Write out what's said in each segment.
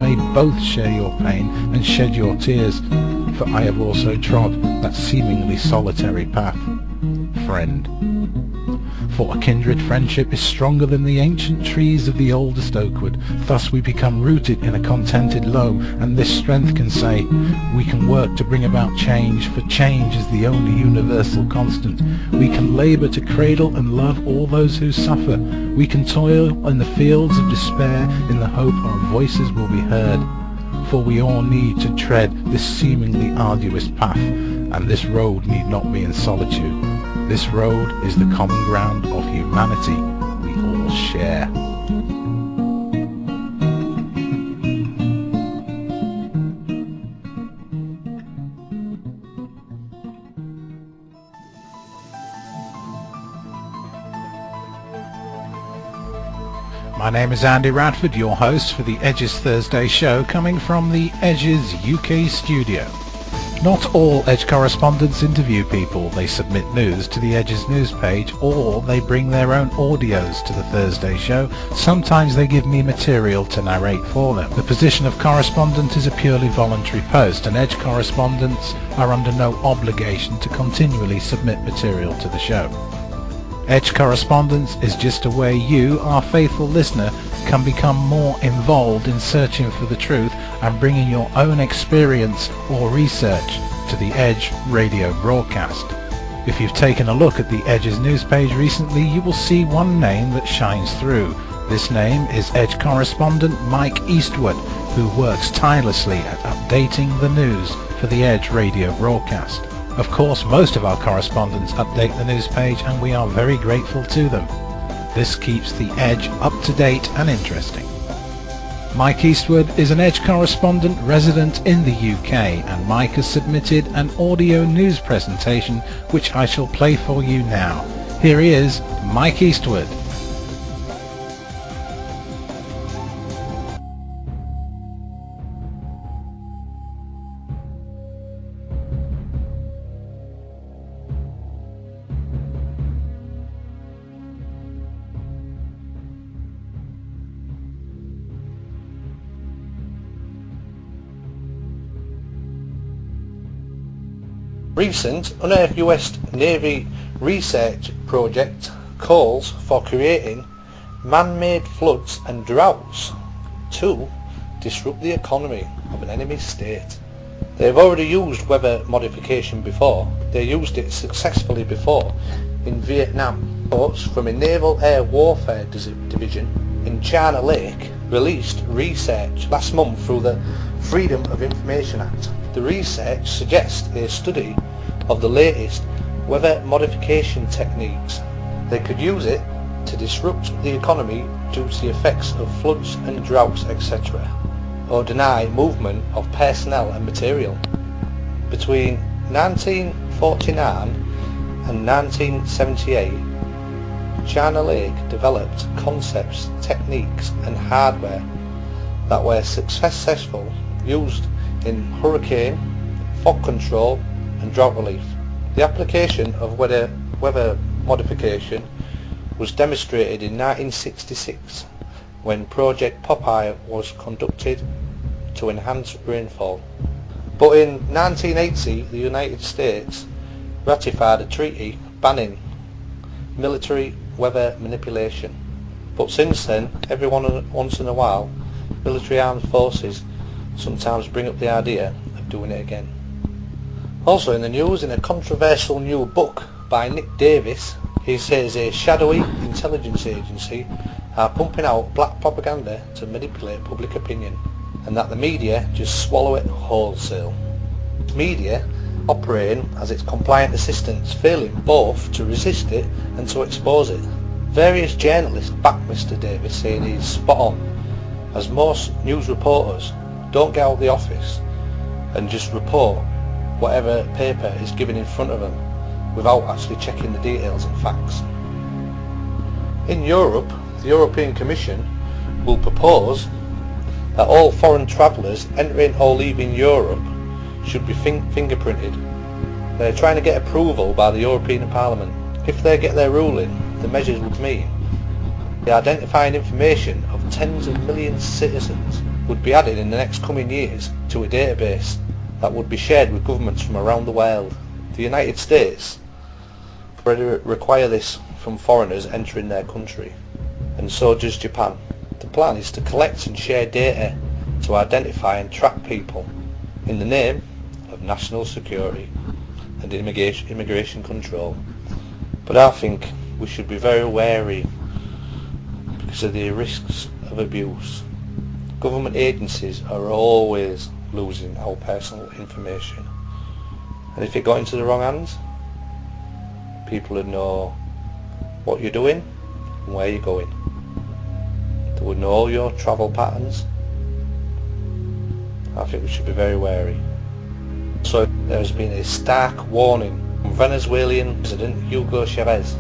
may both share your pain and shed your tears, for I have also trod that seemingly solitary path. Friend. For a kindred friendship is stronger than the ancient trees of the oldest oakwood. Thus we become rooted in a contented loam, and this strength can say, we can work to bring about change, for change is the only universal constant. We can labour to cradle and love all those who suffer. We can toil in the fields of despair in the hope our voices will be heard. For we all need to tread this seemingly arduous path, and this road need not be in solitude. This road is the common ground of humanity we all share. My name is Andy Radford, your host for the Edges Thursday show, coming from the Edges UK studio. Not all Edge correspondents interview people. They submit news to the Edges news page, or they bring their own audios to the Thursday show. Sometimes they give me material to narrate for them. The position of correspondent is a purely voluntary post, and Edge correspondents are under no obligation to continually submit material to the show. Edge correspondence is just a way you, our faithful listener, can become more involved in searching for the truth and bringing your own experience or research to the Edge radio broadcast. If you've taken a look at the Edge's news page recently, you will see one name that shines through. This name is Edge correspondent Mike Eastwood, who works tirelessly at updating the news for the Edge radio broadcast. Of course, most of our correspondents update the news page, and we are very grateful to them. This keeps the Edge up to date and interesting. Mike Eastwood is an Edge correspondent resident in the UK, and Mike has submitted an audio news presentation which I shall play for you now. Here he is, Mike Eastwood. Recent unearthed US Navy research project calls for creating man-made floods and droughts to disrupt the economy of an enemy state. They've already used weather modification before. They used it successfully before in Vietnam. Reports from a Naval Air Warfare Division in China Lake released research last month through the Freedom of Information Act. The research suggests a study of the latest weather modification techniques. They could use it to disrupt the economy due to the effects of floods and droughts, etc., or deny movement of personnel and material. Between 1949 and 1978, China Lake developed concepts, techniques and hardware that were successful, used in hurricane, fog control and drought relief. The application of weather modification was demonstrated in 1966 when Project Popeye was conducted to enhance rainfall. But in 1980 the United States ratified a treaty banning military weather manipulation. But since then, once in a while, military armed forces sometimes bring up the idea of doing it again. Also in the news, in a controversial new book by Nick Davis, he says a shadowy intelligence agency are pumping out black propaganda to manipulate public opinion, and that the media just swallow it wholesale. Media operating as its compliant assistants, failing both to resist it and to expose it. Various journalists back Mr Davis, saying he's spot on, as most news reporters don't get out of the office and just report whatever paper is given in front of them without actually checking the details and facts. In Europe, the European Commission will propose that all foreign travellers entering or leaving Europe should be fingerprinted. They're trying to get approval by the European Parliament. If they get their ruling, the measures would mean the identifying information of tens of millions of citizens would be added in the next coming years to a database that would be shared with governments from around the world. The United States already require this from foreigners entering their country, and so does Japan. The plan is to collect and share data to identify and track people in the name of national security and immigration control. But I think we should be very wary because of the risks of abuse. Government agencies are always losing our personal information, and if it got into the wrong hands, people would know what you're doing and where you're going. They would know all your travel patterns. I think we should be very wary. So there has been a stark warning from Venezuelan President Hugo Chavez.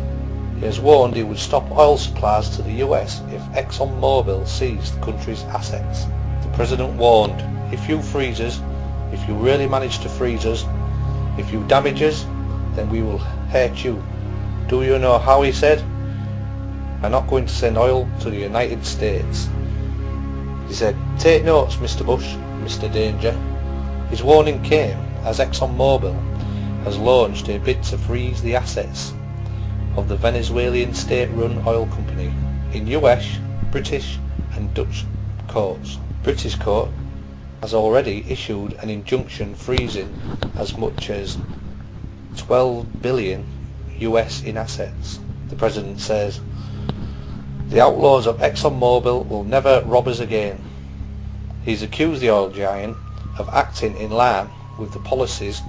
He has warned he would stop oil supplies to the US if ExxonMobil seized the country's assets. The President warned, if you freeze us, if you really manage to freeze us, if you damage us, then we will hurt you. Do you know how he said? I'm not going to send oil to the United States. He said, take notes, Mr. Bush, Mr. Danger. His warning came as ExxonMobil has launched a bid to freeze the assets of the Venezuelan state-run oil company in US, British and Dutch courts. British court has already issued an injunction freezing as much as 12 billion US in assets. The President says, the outlaws of ExxonMobil will never rob us again. He's accused the oil giant of acting in line with the policies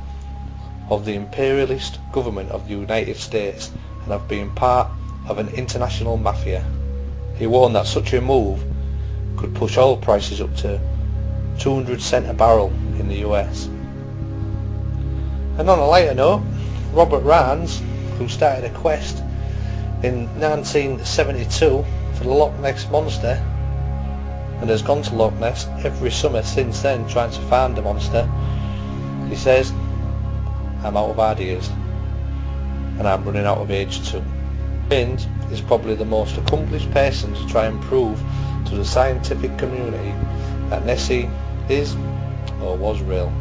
of the imperialist government of the United States and of being part of an international mafia. He warned that such a move could push oil prices up to 200 cents a barrel in the US. And on a lighter note, Robert Rans, who started a quest in 1972 for the Loch Ness Monster and has gone to Loch Ness every summer since then trying to find the monster, he says, I'm out of ideas and I'm running out of age too. James is probably the most accomplished person to try and prove to the scientific community that Nessie is or was real.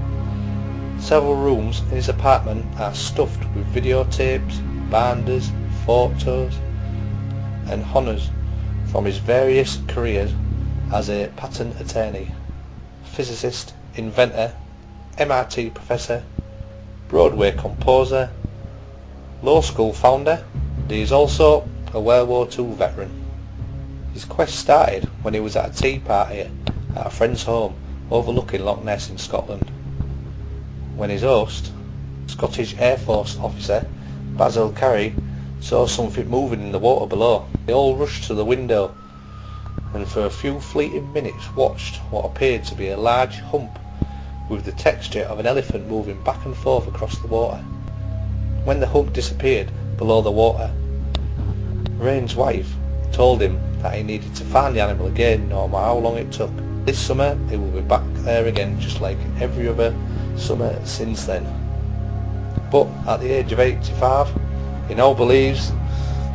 Several rooms in his apartment are stuffed with videotapes, binders, photos and honours from his various careers as a patent attorney, physicist, inventor, MIT professor, Broadway composer, law school founder, and he is also a World War II veteran. His quest started when he was at a tea party at a friend's home overlooking Loch Ness in Scotland, when his host, Scottish Air Force officer Basil Carey, saw something moving in the water below. They all rushed to the window and for a few fleeting minutes watched what appeared to be a large hump with the texture of an elephant moving back and forth across the water. When the hump disappeared below the water, Rain's wife told him that he needed to find the animal again no matter how long it took. This summer he will be back there again just like every other summer since then. But at the age of 85, he now believes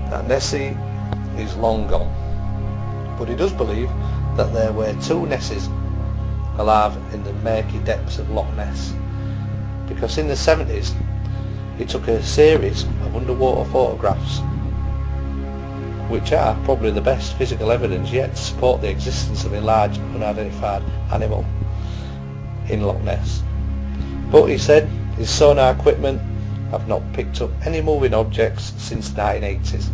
that Nessie is long gone. But he does believe that there were two Nessies alive in the murky depths of Loch Ness, because in the 70s he took a series of underwater photographs which are probably the best physical evidence yet to support the existence of a large unidentified animal in Loch Ness. But he said his sonar equipment have not picked up any moving objects since the 1980s.